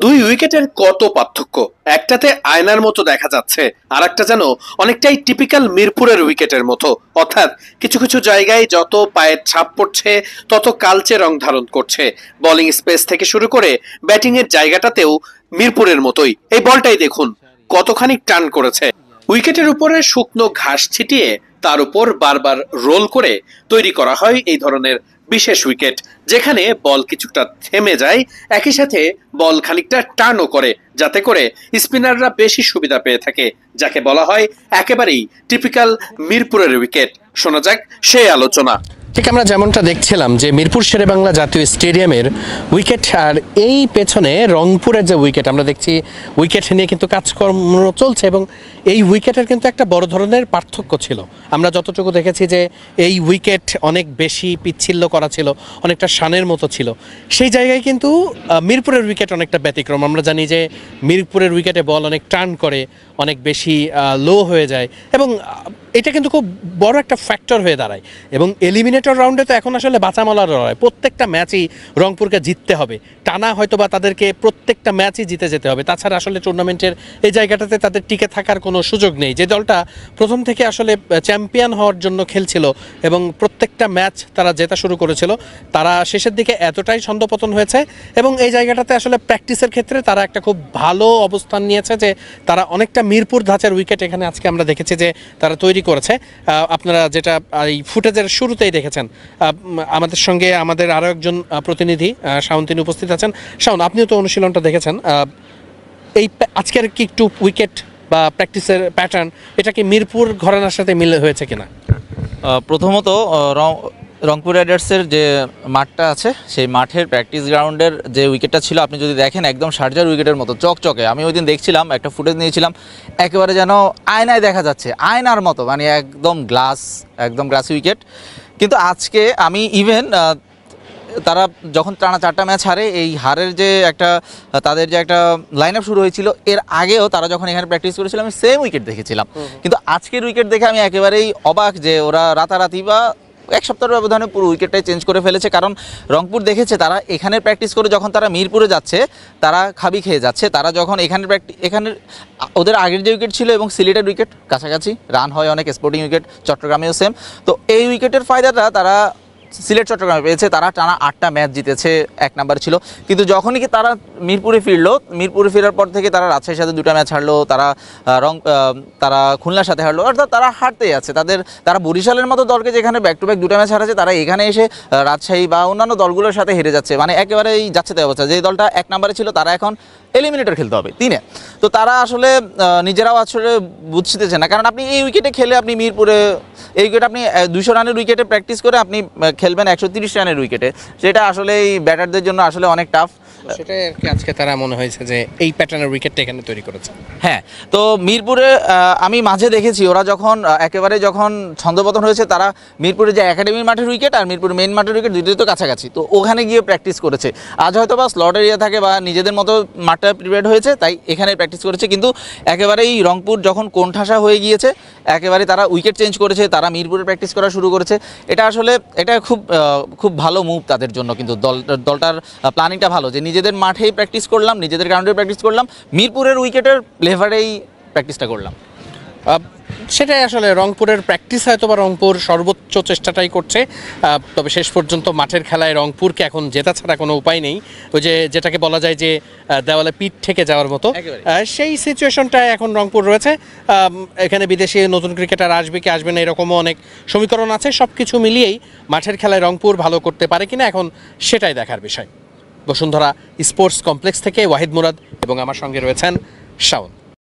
দুই উইকেটের কত পার্থক্য! একটাতে আয়নার মতো দেখা যাচ্ছে, আর একটা যেন অনেকটাই টিপিক্যাল মিরপুরের উইকেটের মতো। অর্থাৎ কিছু কিছু জায়গায় যত পায়ের ছাপ পড়ছে তত কালচে রং ধারণ করছে। বোলিং স্পেস থেকে শুরু করে ব্যাটিং এর জায়গাটাতেও মিরপুরের মতোই। এই বলটাই দেখুন কতখানি টার্ন করেছে। উইকেটের উপরে শুকনো ঘাস ছিটিয়ে তার উপর বারবার রোল করে তৈরি করা হয় এই ধরনের বিশেষ উইকেট, যেখানে বল কিছুটা থেমে যায়, একই সাথে বল খানিকটা টার্নও করে, যাতে করে স্পিনাররা বেশি সুবিধা পেয়ে থাকে, যাকে বলা হয় একেবারেই টিপিক্যাল মিরপুরের উইকেট। শোনা যাক সেই আলোচনা। ঠিক আমরা যেমনটা দেখছিলাম যে মিরপুর শেরেবাংলা জাতীয় স্টেডিয়ামের উইকেট, আর এই পেছনে রংপুরের যে উইকেট আমরা দেখছি, উইকেট নিয়ে কিন্তু কাজকর্ম চলছে এবং এই উইকেটের কিন্তু একটা বড় ধরনের পার্থক্য ছিল। আমরা যতটুকু দেখেছি যে এই উইকেট অনেক বেশি পিচ্ছিল্য করা ছিল, অনেকটা শানের মতো ছিল। সেই জায়গায় কিন্তু মিরপুরের উইকেট অনেকটা ব্যতিক্রম। আমরা জানি যে মিরপুরের উইকেটে বল অনেক টার্ন করে, অনেক বেশি লো হয়ে যায় এবং এটা কিন্তু খুব বড় একটা ফ্যাক্টর হয়ে দাঁড়ায়। এবং এলিমিনেটর রাউন্ডে তো এখন আসলে বাঁচামলার লড়াই, প্রত্যেকটা ম্যাচই রংপুরকে জিততে হবে, টানা হয়তো বা তাদেরকে প্রত্যেকটা ম্যাচই জিতে যেতে হবে, তাছাড়া আসলে টুর্নামেন্টের এই জায়গাটাতে তাদের টিকে থাকার কোনো সুযোগ নেই। যে দলটা প্রথম থেকে আসলে চ্যাম্পিয়ন হওয়ার জন্য খেলছিল এবং প্রত্যেকটা ম্যাচ তারা জেতা শুরু করেছিল, তারা শেষের দিকে এতটাই ছন্দপতন হয়েছে এবং এই জায়গাটাতে আসলে প্র্যাকটিসের ক্ষেত্রে তারা একটা খুব ভালো অবস্থান নিয়েছে, যে তারা অনেকটা মিরপুর ধাঁচের উইকেট এখানে আজকে আমরা দেখেছি যে তারা তৈরি করেছে। আপনারা যেটা এই ফুটেজের শুরুতেই দেখেছেন, আমাদের সঙ্গে আমাদের আরও একজন প্রতিনিধি শাওন, তিনি উপস্থিত আছেন। শাওন, আপনিও তো অনুশীলনটা দেখেছেন, এই আজকের কি একটু উইকেট বা প্র্যাকটিসের প্যাটার্ন, এটা কি মিরপুর ঘরানার সাথে মিলে হয়েছে কিনা? প্রথমত রংপুর রাইডার্সের যে মাঠটা আছে, সেই মাঠের প্র্যাকটিস গ্রাউন্ডের যে উইকেটটা ছিল, আপনি যদি দেখেন একদম শারজার উইকেটের মতো চকচকে। আমি ওই দিন দেখছিলাম, একটা ফুটেজ নিয়েছিলাম, একেবারে যেন আয়নায় দেখা যাচ্ছে, আয়নার মতো, মানে একদম গ্লাসি উইকেট। কিন্তু আজকে আমি ইভেন তারা যখন টানা 4টা ম্যাচ হারে, এই হারের যে একটা তাদের যে একটা লাইন আপ শুরু হয়েছিল, এর আগেও তারা যখন এখানে প্র্যাকটিস করেছিল আমি সেম উইকেট দেখেছিলাম। কিন্তু আজকের উইকেট দেখে আমি একেবারেই অবাক যে ওরা রাতারাতি বা এক সপ্তাহের ব্যবধানে পুরো উইকেটটাই চেঞ্জ করে ফেলেছে। কারণ রংপুর দেখেছে তারা এখানে প্র্যাকটিস করে যখন তারা মিরপুরে যাচ্ছে তারা খাবি খেয়ে যাচ্ছে। তারা যখন এখানে ওদের আগের যে উইকেট ছিল এবং সিলেটের উইকেট কাছাকাছি, রান হয় অনেক, স্পোর্টিং উইকেট চট্টগ্রামেও সেম। তো এই উইকেটের ফায়দাটা তারা সিলেট চট্টগ্রামে পেয়েছে। তারা টানা 8টা ম্যাচ জিতেছে, 1 নাম্বার ছিল। কিন্তু যখনই কি তারা মিরপুরে ফেরার পর থেকে তারা রাজশাহীর সাথে 2টা ম্যাচ হারলো, তারা খুলনার সাথে হারলো, অর্থাৎ তারা হারতেই আছে। তারা বরিশালের মতো দলকে যেখানে ব্যাক টু ব্যাক 2টা ম্যাচ হারাচ্ছে, তারা এখানে এসে রাজশাহী বা অন্যান্য দলগুলোর সাথে হেরে যাচ্ছে। মানে একেবারেই যাচ্ছে তাই অবস্থা। যে দলটা 1 নাম্বারে ছিল তারা এখন এলিমিনেটর খেলতে হবে 3-এ। তো তারা আসলে নিজেরাও আসলে বুঝতেছে না। কারণ আপনি এই উইকেটে খেলে, আপনি মিরপুরে এই উইকেট আপনি 200 রানের উইকেটে প্র্যাকটিস করে আপনি খেলবেন 130 রানের উইকেটে, সেটা আসলে এই ব্যাটারদের জন্য আসলে অনেক টাফ। সেটাই আর কি আজকে তারা মনে হয়েছে যে এই প্যাটার্নের উইকেটটা এখানে তৈরি করেছে। হ্যাঁ, তো মিরপুরে আমি মাঝে দেখেছি ওরা যখন ছন্দপতন হয়েছে, তারা মিরপুরে যে একাডেমির মাঠের উইকেট আর মিরপুর মেইন মাঠের উইকেট দুটোই তো কাছাকাছি, তো ওখানে গিয়ে প্র্যাকটিস করেছে। আজ হয়তো বা স্লট এরিয়া থাকে বা নিজেদের মতো মাঠটা প্রিপেয়ার্ড হয়েছে, তাই এখানে প্র্যাকটিস করেছে। কিন্তু একেবারেই রংপুর যখন কোণঠাসা হয়ে গিয়েছে, একেবারে তারা উইকেট চেঞ্জ করেছে, তারা মিরপুরে প্র্যাকটিস করা শুরু করেছে। এটা খুব ভালো মুভ তাদের জন্য। কিন্তু দলটার প্ল্যানিংটা ভালো, যে নিজেদের মাঠেই প্র্যাকটিস করলাম, নিজেদের গ্রাউন্ডে প্র্যাকটিস করলাম, মিরপুরের উইকেটের লেভারেই প্র্যাকটিসটা করলাম। সেটাই আসলে রংপুরের প্র্যাকটিস, হয়তো বা রংপুর সর্বোচ্চ চেষ্টাটাই করছে। তবে শেষ পর্যন্ত মাঠের খেলায় রংপুরকে এখন জেতা ছাড়া কোনো উপায় নেই। ওই যেটাকে বলা যায় যে দেওয়ালে পিঠ থেকে যাওয়ার মতো সেই সিচুয়েশনটায় এখন রংপুর রয়েছে। এখানে বিদেশি নতুন ক্রিকেটার আসবে কি আসবে না, এরকমও অনেক সমীকরণ আছে। সব কিছু মিলিয়েই মাঠের খেলায় রংপুর ভালো করতে পারে কিনা এখন সেটাই দেখার বিষয়। বসুন্ধরা স্পোর্টস কমপ্লেক্স থেকে ওয়াহিদ মুরাদ এবং আমার সঙ্গে রয়েছেন শাওন।